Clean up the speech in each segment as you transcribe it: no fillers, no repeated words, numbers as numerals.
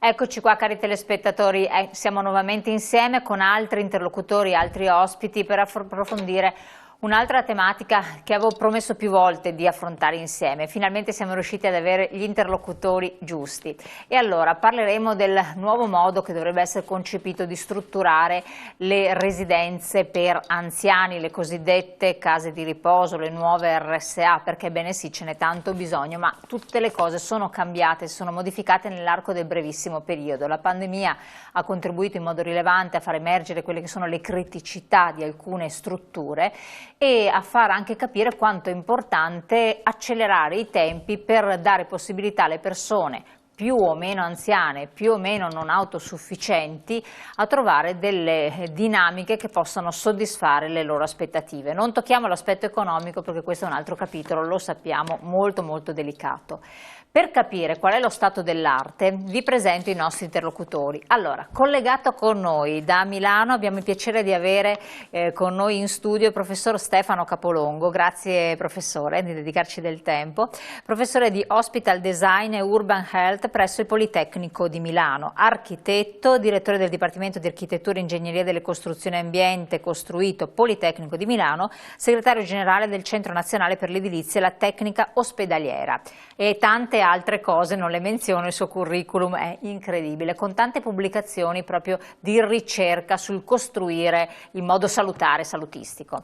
Eccoci qua cari telespettatori, siamo nuovamente insieme con altri interlocutori, altri ospiti per approfondire un'altra tematica che avevo promesso più volte di affrontare insieme. Finalmente siamo riusciti ad avere gli interlocutori giusti. E allora parleremo del nuovo modo che dovrebbe essere concepito di strutturare le residenze per anziani, le cosiddette case di riposo, le nuove RSA, perché bene sì, ce n'è tanto bisogno, ma tutte le cose sono cambiate, sono modificate nell'arco del brevissimo periodo. La pandemia ha contribuito in modo rilevante a far emergere quelle che sono le criticità di alcune strutture e a far anche capire quanto è importante accelerare i tempi per dare possibilità alle persone più o meno anziane, più o meno non autosufficienti, a trovare delle dinamiche che possano soddisfare le loro aspettative. Non tocchiamo l'aspetto economico perché questo è un altro capitolo, lo sappiamo, molto molto delicato. Per capire qual è lo stato dell'arte vi presento i nostri interlocutori. Allora, collegato con noi da Milano abbiamo il piacere di avere con noi in studio il professor Stefano Capolongo, grazie professore di dedicarci del tempo, professore di Hospital Design e Urban Health presso il Politecnico di Milano, architetto, direttore del Dipartimento di Architettura e Ingegneria delle Costruzioni e Ambiente costruito Politecnico di Milano, segretario generale del Centro Nazionale per l'Edilizia e la Tecnica Ospedaliera e tante altre cose, non le menziono, il suo curriculum è incredibile, con tante pubblicazioni proprio di ricerca sul costruire in modo salutare, salutistico.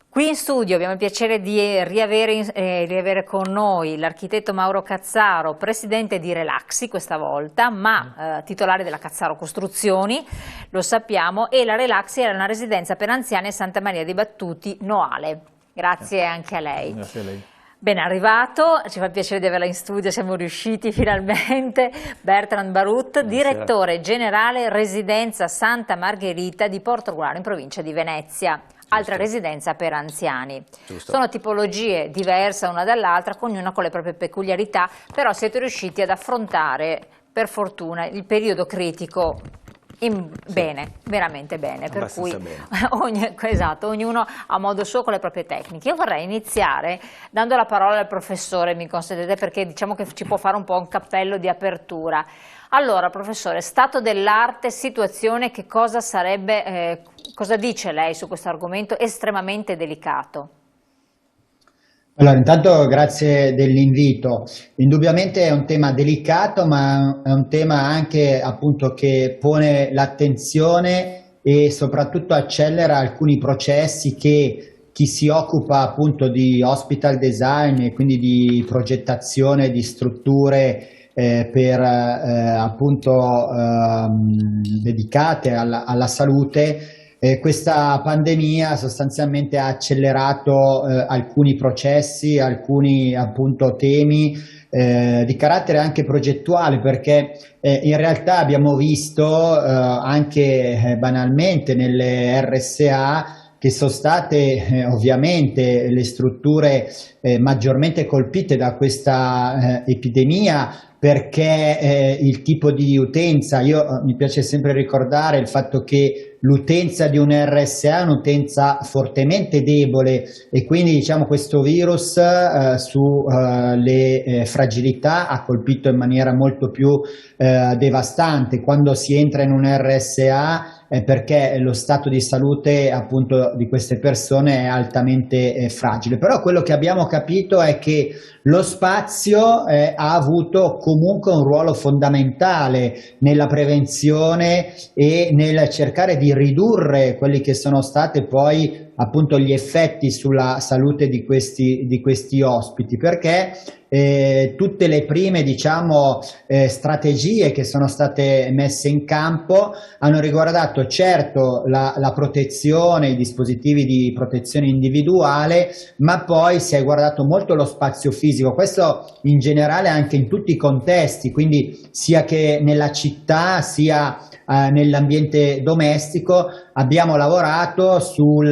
Qui in studio abbiamo il piacere di riavere con noi l'architetto Mauro Cazzaro, presidente di Relaxi questa volta, ma titolare della Cazzaro Costruzioni, lo sappiamo, e la Relaxi è una residenza per anziani a Santa Maria dei Battuti, Noale. Grazie anche a lei. Grazie a lei. Ben arrivato, ci fa piacere di averla in studio, siamo riusciti finalmente. Bertrand Barut, direttore generale residenza Santa Margherita di Portogruaro in provincia di Venezia, altra residenza per anziani. Giusto. Sono tipologie diverse una dall'altra, ognuna con le proprie peculiarità, però siete riusciti ad affrontare per fortuna il periodo critico bene, veramente bene, per cui esatto, ognuno a modo suo con le proprie tecniche. Io vorrei iniziare dando la parola al professore, mi consentite, perché diciamo che ci può fare un po' un cappello di apertura. Allora, professore, stato dell'arte, situazione, che cosa sarebbe, cosa dice lei su questo argomento estremamente delicato? Allora, intanto grazie dell'invito. Indubbiamente è un tema delicato, ma è un tema anche appunto che pone l'attenzione e soprattutto accelera alcuni processi che chi si occupa appunto di hospital design e quindi di progettazione di strutture appunto dedicate alla salute. Questa pandemia sostanzialmente ha accelerato alcuni processi, alcuni appunto temi di carattere anche progettuale, perché in realtà abbiamo visto anche banalmente nelle RSA che sono state ovviamente le strutture maggiormente colpite da questa epidemia, perché il tipo di utenza, mi piace sempre ricordare il fatto che l'utenza di un RSA è un'utenza fortemente debole e quindi diciamo questo virus sulle fragilità ha colpito in maniera molto più devastante. Quando si entra in un RSA perché lo stato di salute appunto di queste persone è altamente fragile, però quello che abbiamo capito è che lo spazio ha avuto comunque un ruolo fondamentale nella prevenzione e nel cercare di ridurre quelli che sono state poi appunto gli effetti sulla salute di questi ospiti, perché tutte le prime diciamo strategie che sono state messe in campo hanno riguardato certo la protezione, i dispositivi di protezione individuale, ma poi si è guardato molto lo spazio fisico, questo in generale anche in tutti i contesti, quindi sia che nella città sia nell'ambiente domestico. Abbiamo lavorato sul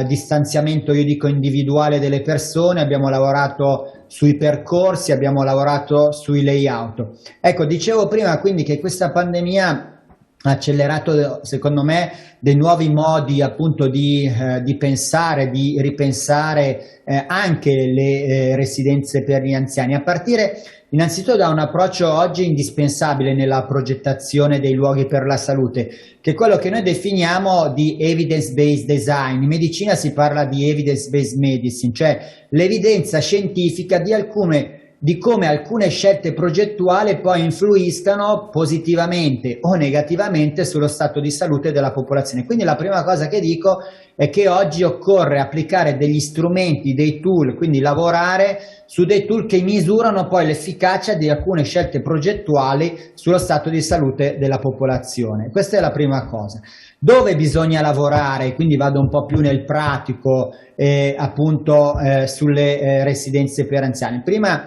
distanziamento, io dico individuale, delle persone, abbiamo lavorato sui percorsi, abbiamo lavorato sui layout. Ecco, dicevo prima quindi che questa pandemia ha accelerato secondo me dei nuovi modi appunto di pensare, di ripensare anche le residenze per gli anziani, a partire Innanzitutto da un approccio oggi indispensabile nella progettazione dei luoghi per la salute, che è quello che noi definiamo di evidence-based design. In medicina si parla di evidence-based medicine, cioè l'evidenza scientifica di come alcune scelte progettuali poi influiscano positivamente o negativamente sullo stato di salute della popolazione. Quindi la prima cosa che dico è che oggi occorre applicare degli strumenti, dei tool, quindi lavorare su dei tool che misurano poi l'efficacia di alcune scelte progettuali sullo stato di salute della popolazione. Questa è la prima cosa. Dove bisogna lavorare, quindi vado un po' più nel pratico, appunto sulle residenze per anziani. Prima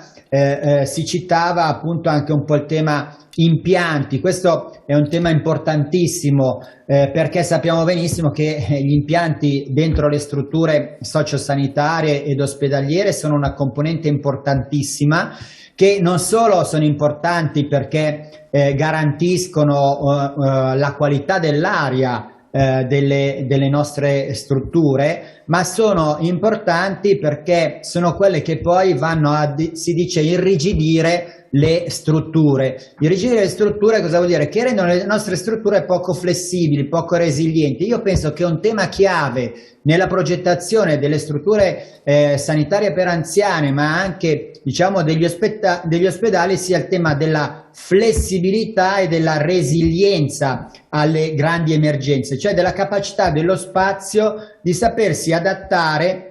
si citava appunto anche un po' il tema impianti. Questo è un tema importantissimo perché sappiamo benissimo che gli impianti dentro le strutture sociosanitarie ed ospedaliere sono una componente importantissima, che non solo sono importanti perché garantiscono la qualità dell'aria delle nostre strutture, ma sono importanti perché sono quelle che poi vanno a, si dice, irrigidire le strutture. Irrigidire le strutture cosa vuol dire? Che rendono le nostre strutture poco flessibili, poco resilienti. Io penso che un tema chiave nella progettazione delle strutture sanitarie per anziani, ma anche diciamo degli ospedali, sia il tema della flessibilità e della resilienza alle grandi emergenze, cioè della capacità dello spazio di sapersi adattare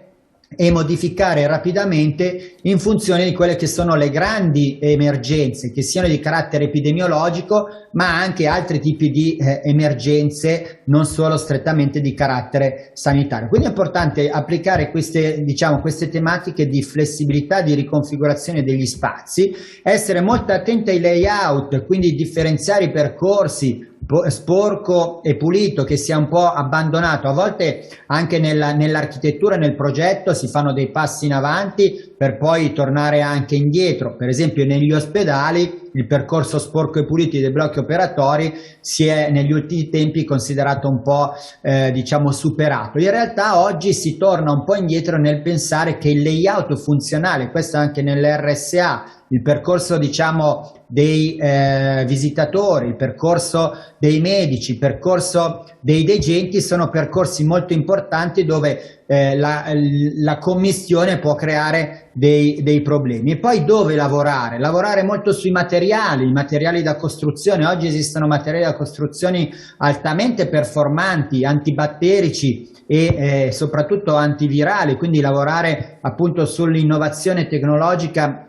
e modificare rapidamente in funzione di quelle che sono le grandi emergenze, che siano di carattere epidemiologico, ma anche altri tipi di emergenze, non solo strettamente di carattere sanitario. Quindi è importante applicare queste tematiche di flessibilità, di riconfigurazione degli spazi, essere molto attenti ai layout, quindi differenziare i percorsi, sporco e pulito, che sia un po' abbandonato. A volte anche nell'architettura e nel progetto si fanno dei passi in avanti per poi tornare anche indietro. Per esempio negli ospedali il percorso sporco e pulito dei blocchi operatori si è negli ultimi tempi considerato un po' superato. In realtà oggi si torna un po' indietro nel pensare che il layout funzionale, questo anche nell'RSA, il percorso dei visitatori, il percorso dei medici, il percorso dei degenti sono percorsi molto importanti dove la commistione può creare dei problemi. E poi dove lavorare? Lavorare molto sui materiali, i materiali da costruzione. Oggi esistono materiali da costruzione altamente performanti, antibatterici e soprattutto antivirali, quindi lavorare appunto sull'innovazione tecnologica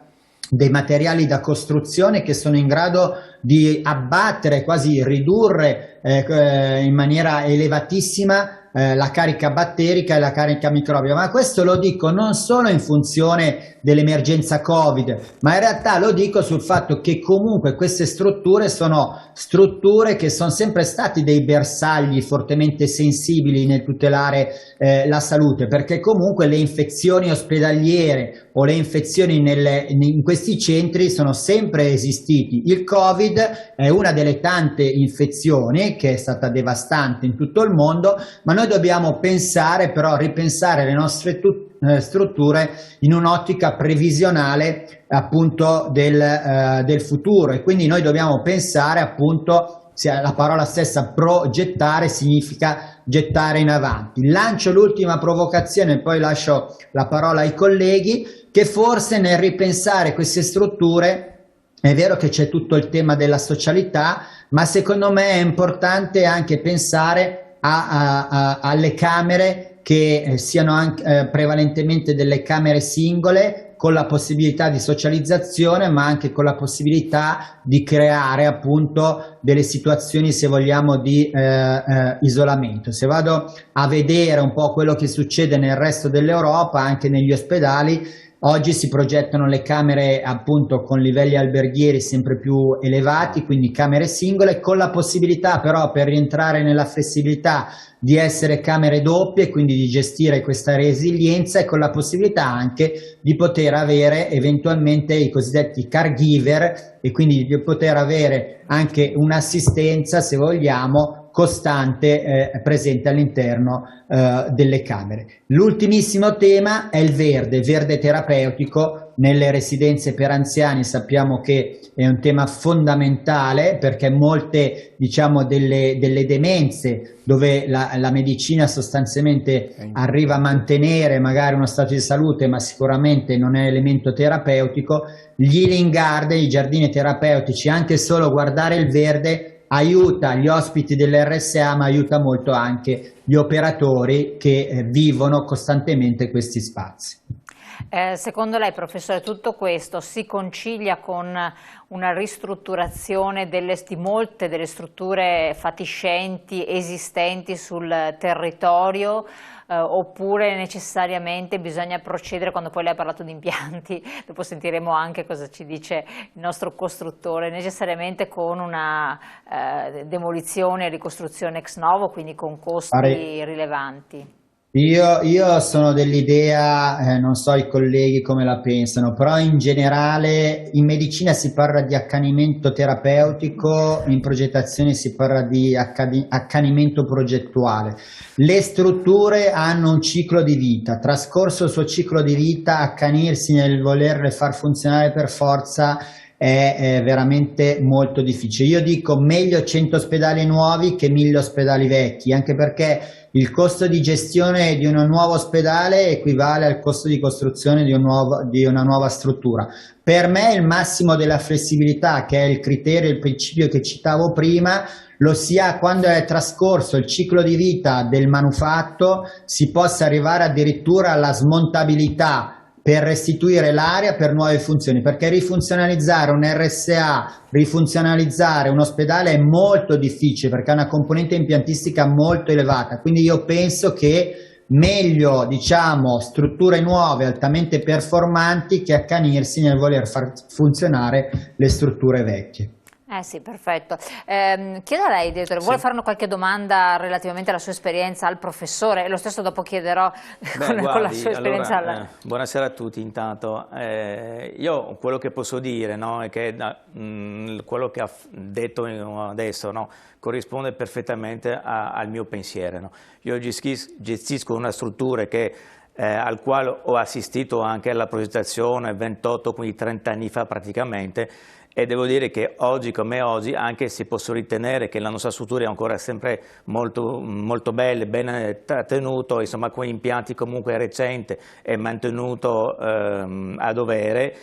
dei materiali da costruzione che sono in grado di abbattere, quasi ridurre in maniera elevatissima la carica batterica e la carica microbica. Ma questo lo dico non solo in funzione dell'emergenza Covid, ma in realtà lo dico sul fatto che comunque queste strutture sono strutture che sono sempre stati dei bersagli fortemente sensibili nel tutelare la salute, perché comunque le infezioni ospedaliere o le infezioni in questi centri sono sempre esistiti. Il Covid è una delle tante infezioni che è stata devastante in tutto il mondo, ma noi dobbiamo pensare, però ripensare le nostre strutture in un'ottica previsionale appunto del futuro, e quindi noi dobbiamo pensare appunto, la parola stessa progettare significa gettare in avanti. Lancio l'ultima provocazione e poi lascio la parola ai colleghi, che forse nel ripensare queste strutture è vero che c'è tutto il tema della socialità, ma secondo me è importante anche pensare alle camere che siano anche, prevalentemente delle camere singole, con la possibilità di socializzazione, ma anche con la possibilità di creare appunto delle situazioni, se vogliamo, di isolamento. Se vado a vedere un po' quello che succede nel resto dell'Europa, anche negli ospedali, oggi si progettano le camere appunto con livelli alberghieri sempre più elevati, quindi camere singole, con la possibilità però, per rientrare nella flessibilità, di essere camere doppie, quindi di gestire questa resilienza, e con la possibilità anche di poter avere eventualmente i cosiddetti caregiver, e quindi di poter avere anche un'assistenza, se vogliamo, costante presente all'interno delle camere. L'ultimissimo tema è il verde terapeutico, nelle residenze per anziani sappiamo che è un tema fondamentale, perché molte, diciamo, delle demenze dove la medicina sostanzialmente arriva a mantenere magari uno stato di salute ma sicuramente non è elemento terapeutico, gli healing garden, i giardini terapeutici, anche solo guardare il verde aiuta gli ospiti dell'RSA, ma aiuta molto anche gli operatori che vivono costantemente questi spazi. Secondo lei, professore, tutto questo si concilia con una ristrutturazione di molte delle strutture fatiscenti esistenti sul territorio, oppure necessariamente bisogna procedere, quando poi lei ha parlato di impianti, dopo sentiremo anche cosa ci dice il nostro costruttore, necessariamente con una demolizione e ricostruzione ex novo, quindi con costi rilevanti? Io sono dell'idea, non so i colleghi come la pensano, però in generale in medicina si parla di accanimento terapeutico, in progettazione si parla di accanimento progettuale. Le strutture hanno un ciclo di vita, trascorso il suo ciclo di vita, accanirsi nel volerle far funzionare per forza è veramente molto difficile. Io dico meglio 100 ospedali nuovi che 1000 ospedali vecchi, anche perché il costo di gestione di un nuovo ospedale equivale al costo di costruzione di una nuova struttura. Per me il massimo della flessibilità, che è il criterio, il principio che citavo prima, lo sia quando è trascorso il ciclo di vita del manufatto, si possa arrivare addirittura alla smontabilità per restituire l'area per nuove funzioni, perché rifunzionalizzare un RSA, rifunzionalizzare un ospedale è molto difficile, perché ha una componente impiantistica molto elevata, quindi io penso che meglio, diciamo, strutture nuove altamente performanti che accanirsi nel voler far funzionare le strutture vecchie. Sì, perfetto. Chiedo a lei, direttore, vuole fare qualche domanda relativamente alla sua esperienza al professore? Lo stesso dopo chiederò con la sua esperienza. Allora, buonasera a tutti intanto. Io quello che posso dire, no, è che quello che ha detto adesso, no, corrisponde perfettamente al mio pensiero. No. Io gestisco una struttura al quale ho assistito anche alla progettazione 28, quindi 30 anni fa praticamente, e devo dire che oggi come oggi, anche se posso ritenere che la nostra struttura è ancora sempre molto, molto bella, ben trattenuto, insomma con impianti comunque recenti e mantenuto a dovere,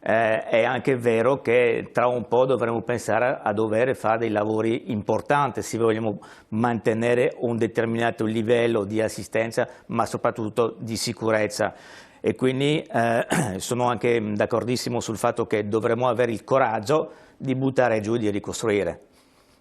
è anche vero che tra un po' dovremo pensare a dover fare dei lavori importanti se vogliamo mantenere un determinato livello di assistenza, ma soprattutto di sicurezza. E quindi sono anche d'accordissimo sul fatto che dovremmo avere il coraggio di buttare giù e di ricostruire,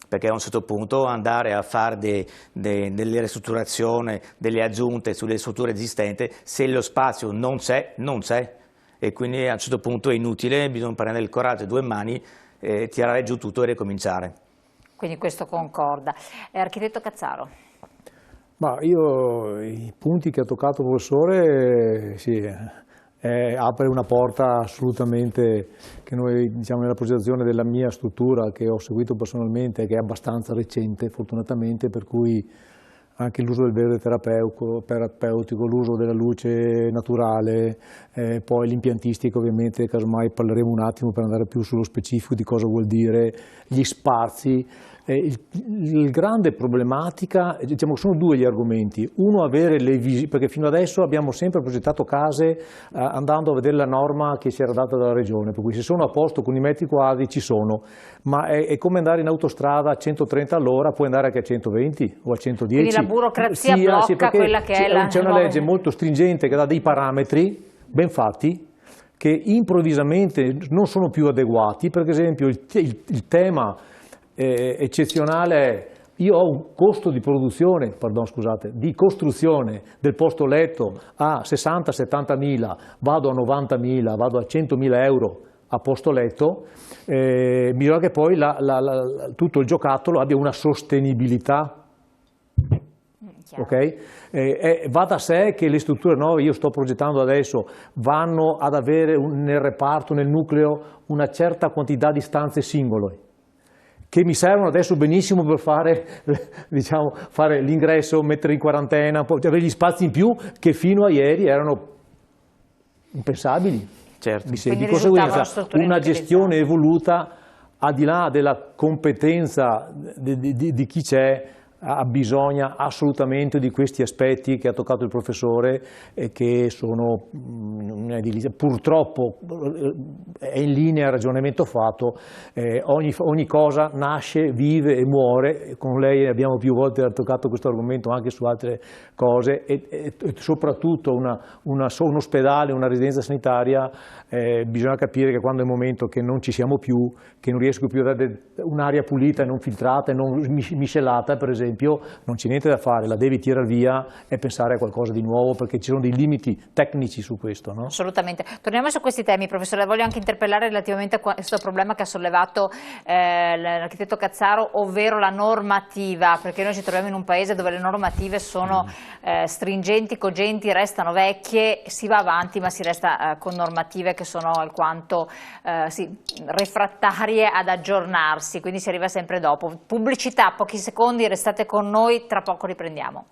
perché a un certo punto andare a fare delle ristrutturazioni, delle aggiunte sulle strutture esistenti, se lo spazio non c'è, non c'è, e quindi a un certo punto è inutile, bisogna prendere il coraggio a due mani, tirare giù tutto e ricominciare. Quindi questo concorda. Architetto Cazzaro. Ma io i punti che ha toccato il professore apre una porta assolutamente che noi, diciamo, nella progettazione della mia struttura che ho seguito personalmente, che è abbastanza recente fortunatamente, per cui anche l'uso del verde terapeutico, l'uso della luce naturale, poi l'impiantistica ovviamente, casomai parleremo un attimo per andare più sullo specifico di cosa vuol dire, gli spazi. Il grande problematica, diciamo, sono due gli argomenti. Uno, avere le visioni, perché fino adesso abbiamo sempre progettato case andando a vedere la norma che ci era data dalla regione, per cui se sono a posto con i metri quadri ci sono, ma è come andare in autostrada a 130 all'ora, puoi andare anche a 120 o a 110. Quindi la burocrazia blocca quella che è la... C'è una legge molto stringente che dà dei parametri ben fatti che improvvisamente non sono più adeguati. Per esempio il tema eccezionale è: io ho un costo di produzione, di costruzione del posto letto a 60-70 mila, vado a 90 mila, vado a 100 mila euro a posto letto, bisogna che poi tutto il giocattolo abbia una sostenibilità. Okay? Va da sé che le strutture nuove, io sto progettando adesso, vanno ad avere nel reparto, nel nucleo, una certa quantità di stanze singole, che mi servono adesso benissimo per fare, diciamo, fare l'ingresso, mettere in quarantena, poi avere gli spazi in più che fino a ieri erano impensabili. Certo. Mi senti? Di Quindi risultava una conseguenza struttura una inutilizzata. gestione evoluta, al di là della competenza di chi c'è, bisogna assolutamente di questi aspetti che ha toccato il professore e che sono purtroppo è in linea il ragionamento fatto. Ogni cosa nasce, vive e muore. Con lei abbiamo più volte toccato questo argomento anche su altre cose e soprattutto un ospedale, una residenza sanitaria, bisogna capire che quando è il momento che non ci siamo più, che non riesco più a dare un'aria pulita e non filtrata e non miscelata, per esempio, non c'è niente da fare, la devi tirare via e pensare a qualcosa di nuovo, perché ci sono dei limiti tecnici su questo, no? Assolutamente. Torniamo su questi temi, professore. Voglio anche interpellare relativamente a questo problema che ha sollevato l'architetto Cazzaro, ovvero la normativa, perché noi ci troviamo in un paese dove le normative sono stringenti, cogenti, restano vecchie, si va avanti ma si resta con normative che sono alquanto refrattarie ad aggiornarsi, quindi si arriva sempre dopo. Pubblicità, pochi secondi, restate con noi, tra poco riprendiamo.